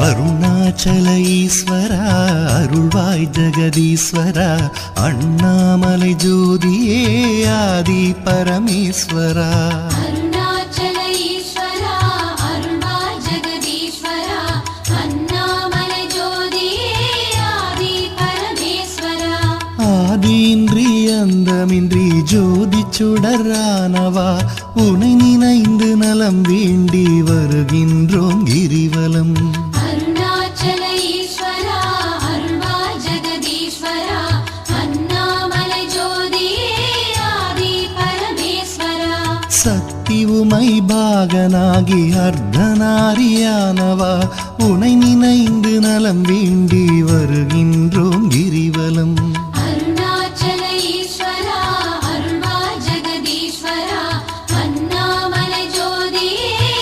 அருணாச்சல ஈஸ்வரா அருள்வாய் ஜெகதீஸ்வரா அண்ணாமலை ஜோதியே ஆதி பரமேஸ்வரா. அருணாச்சல ஈஸ்வரா அருள்வாய் ஜெகதீஸ்வரா அண்ணாமலை ஜோதியே ஆதி பரமேஸ்வரா. ஆதியின்றி அந்தமின்றி ஜோதி சுடரானவா உனை நினைந்து நலம் வேண்டி வருகின்றோம் கிரிவலம். அருணாச்சல ஈஸ்வரா அருள்வாய் ஜெகதீஸ்வரா அண்ணாமலை ஜோதியே ஆதி பரமேஸ்வரா. சக்தி உமை பாகனாகி அர்த்தநாரியானவா உனை நினைந்து நலம் வேண்டி வருகின்றோம்